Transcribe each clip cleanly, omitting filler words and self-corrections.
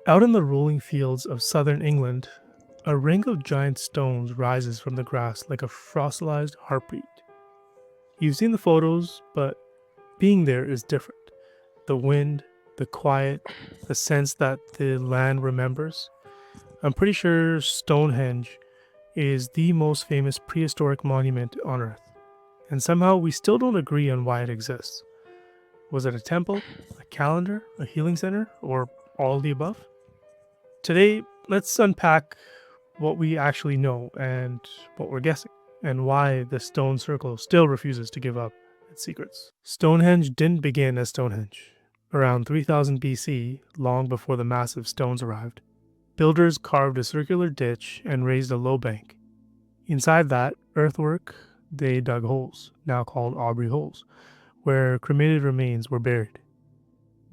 Out in the rolling fields of southern England, a ring of giant stones rises from the grass like a fossilized heartbeat. You've seen the photos, but being there is different. The wind, the quiet, the sense that the land remembers. I'm pretty sure Stonehenge is the most famous prehistoric monument on Earth, and somehow we still don't agree on why it exists. Was it a temple, a calendar, a healing center, or all of the above? Today, let's unpack what we actually know and what we're guessing, and why the stone circle still refuses to give up its secrets. Stonehenge didn't begin as Stonehenge. Around 3000 BC, long before the massive stones arrived, builders carved a circular ditch and raised a low bank. Inside that earthwork, they dug holes, now called Aubrey holes, where cremated remains were buried.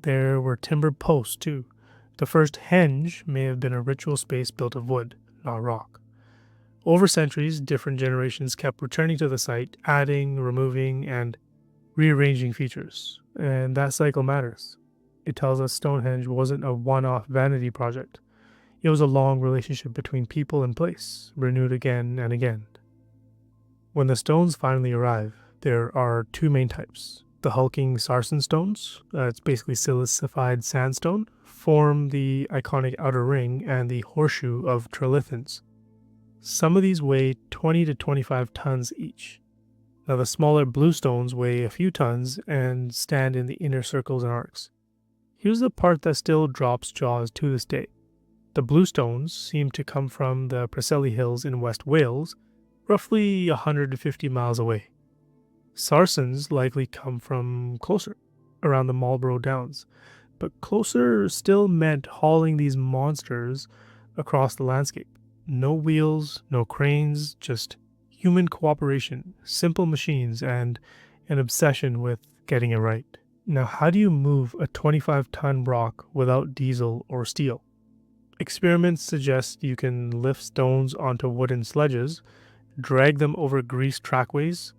There were timber posts too. The first henge may have been a ritual space built of wood, not rock. Over centuries, different generations kept returning to the site, adding, removing, and rearranging features. And that cycle matters. It tells us Stonehenge wasn't a one off vanity project. It was a long relationship between people and place, renewed again and again. When the stones finally arrive, there are two main types. The hulking sarsen stones, it's basically silicified sandstone, form the iconic outer ring and the horseshoe of trilithons. Some of these weigh 20 to 25 tons each. Now, the smaller blue stones weigh a few tons and stand in the inner circles and arcs. Here's the part that still drops jaws to this day. The blue stones seem to come from the Preseli Hills in West Wales, roughly 150 miles away. Sarsens likely come from closer, around the Marlborough Downs, but closer still meant hauling these monsters across the landscape. No wheels, no cranes, just human cooperation, simple machines, and an obsession with getting it right. Now, how do you move a 25-ton rock without diesel or steel? Experiments suggest you can lift stones onto wooden sledges, drag them over greased trackways,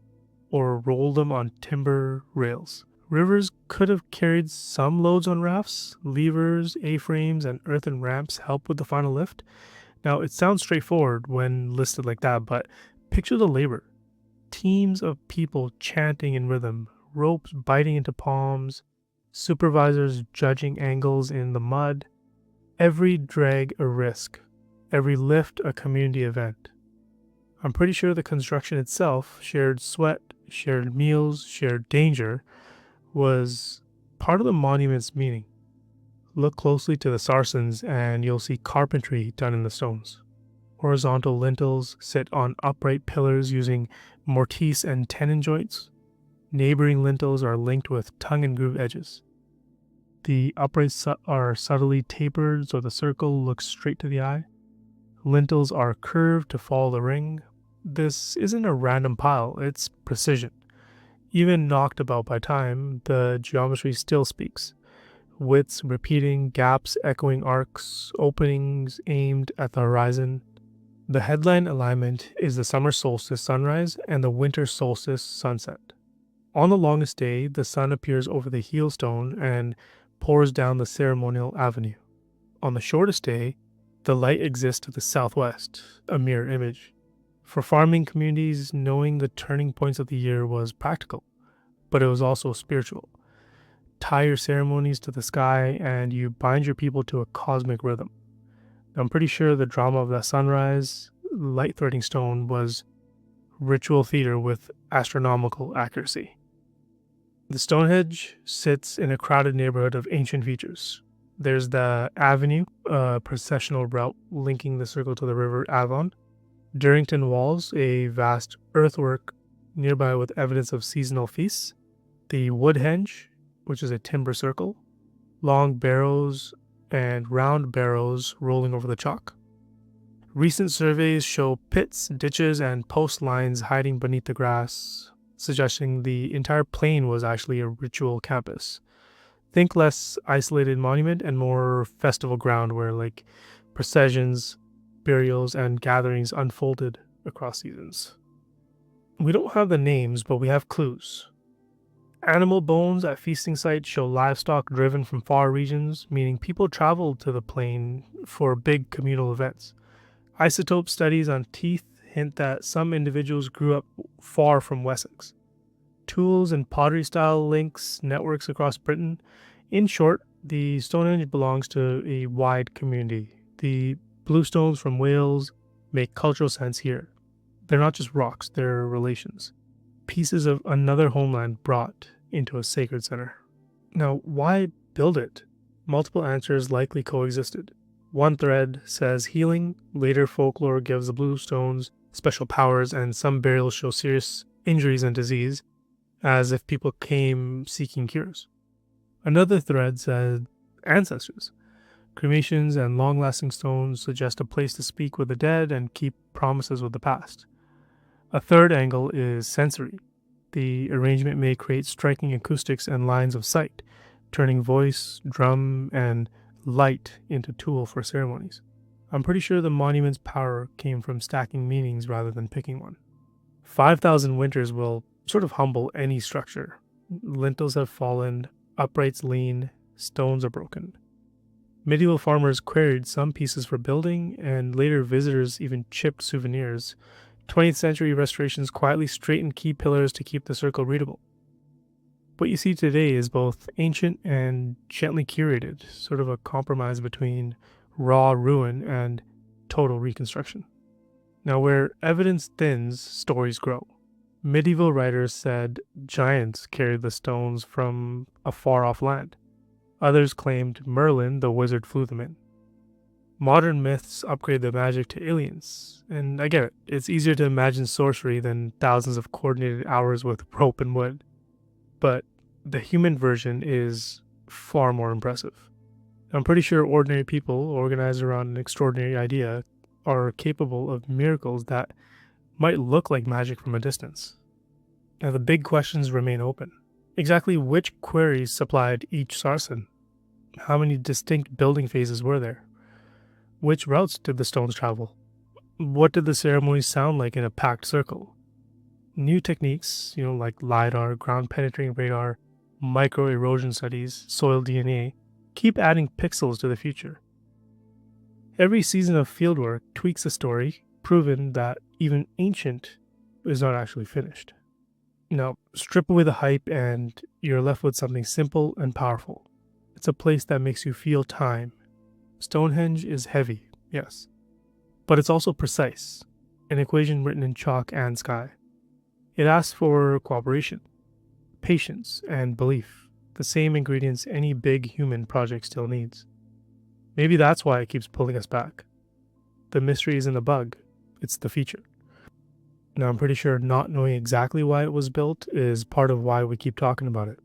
or roll them on timber rails. Rivers could have carried some loads on rafts. Levers, A-frames, and earthen ramps help with the final lift. Now, it sounds straightforward when listed like that, but picture the labor. Teams of people chanting in rhythm, ropes biting into palms, supervisors judging angles in the mud. Every drag a risk, every lift a community event. I'm pretty sure the construction itself, shared sweat, shared meals, shared danger, was part of the monument's meaning. Look closely to the sarsens and you'll see carpentry done in the stones. Horizontal lintels sit on upright pillars using mortise and tenon joints. Neighboring lintels are linked with tongue and groove edges. The uprights are subtly tapered so the circle looks straight to the eye. Lintels are curved to follow the ring. This isn't a random pile, it's precision. Even knocked about by time, the geometry still speaks. Widths repeating, gaps echoing arcs, openings aimed at the horizon. The headline alignment is the summer solstice sunrise and the winter solstice sunset. On the longest day, the sun appears over the heel stone and pours down the ceremonial avenue. On the shortest day, the light exists to the southwest, a mirror image. For farming communities, knowing the turning points of the year was practical, but it was also spiritual. Tie your ceremonies to the sky and you bind your people to a cosmic rhythm. I'm pretty sure the drama of that sunrise, light threading stone, was ritual theater with astronomical accuracy. The Stonehenge sits in a crowded neighborhood of ancient features. There's the Avenue, a processional route linking the circle to the River Avon. Durrington Walls, a vast earthwork nearby with evidence of seasonal feasts. The Woodhenge, which is a timber circle. Long barrows and round barrows rolling over the chalk. Recent surveys show pits, ditches, and post lines hiding beneath the grass, suggesting the entire plain was actually a ritual campus. Think less isolated monument and more festival ground where like processions, burials, and gatherings unfolded across seasons. We don't have the names, but we have clues. Animal bones at feasting sites show livestock driven from far regions, meaning people traveled to the plain for big communal events. Isotope studies on teeth hint that some individuals grew up far from Wessex. Tools and pottery style links networks across Britain. In short, the Stonehenge belongs to a wide community. The bluestones from Wales make cultural sense here. They're not just rocks, they're relations. Pieces of another homeland brought into a sacred center. Now, why build it? Multiple answers likely coexisted. One thread says healing, later folklore gives the bluestones special powers, and some burials show serious injuries and disease, as if people came seeking cures. Another thread said ancestors. Cremations and long lasting stones suggest a place to speak with the dead and keep promises with the past. A third angle is sensory. The arrangement may create striking acoustics and lines of sight, turning voice, drum, and light into tool for ceremonies. I'm pretty sure the monument's power came from stacking meanings rather than picking one. 5,000 winters will sort of humble any structure. Lintels have fallen, uprights lean, stones are broken. Medieval farmers quarried some pieces for building, and later visitors even chipped souvenirs. 20th century restorations quietly straightened key pillars to keep the circle readable. What you see today is both ancient and gently curated, sort of a compromise between raw ruin and total reconstruction. Now, where evidence thins, stories grow. Medieval writers said giants carried the stones from a far off land. Others claimed Merlin, the wizard, flew them in. Modern myths upgrade the magic to aliens, and I get it. It's easier to imagine sorcery than thousands of coordinated hours with rope and wood. But the human version is far more impressive. I'm pretty sure ordinary people organized around an extraordinary idea are capable of miracles that might look like magic from a distance. Now, the big questions remain open. Exactly which quarries supplied each sarsen? How many distinct building phases were there? Which routes did the stones travel? What did the ceremonies sound like in a packed circle? New techniques, like LiDAR, ground penetrating radar, micro erosion studies, soil DNA, keep adding pixels to the future. Every season of fieldwork tweaks the story, proving that even ancient is not actually finished. Now, strip away the hype and you're left with something simple and powerful. It's a place that makes you feel time. Stonehenge is heavy, yes, but it's also precise, an equation written in chalk and sky. It asks for cooperation, patience, and belief, the same ingredients any big human project still needs. Maybe that's why it keeps pulling us back. The mystery isn't the bug, it's the feature. Now, I'm pretty sure not knowing exactly why it was built is part of why we keep talking about it.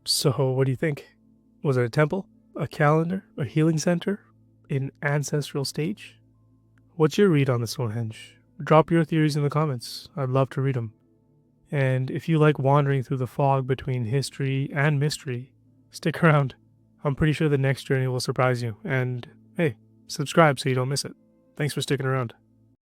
So, what do you think? Was it a temple? A calendar? A healing center? An ancestral stage? What's your read on the Stonehenge? Drop your theories in the comments. I'd love to read them. And if you like wandering through the fog between history and mystery, stick around. I'm pretty sure the next journey will surprise you. And hey, subscribe so you don't miss it. Thanks for sticking around.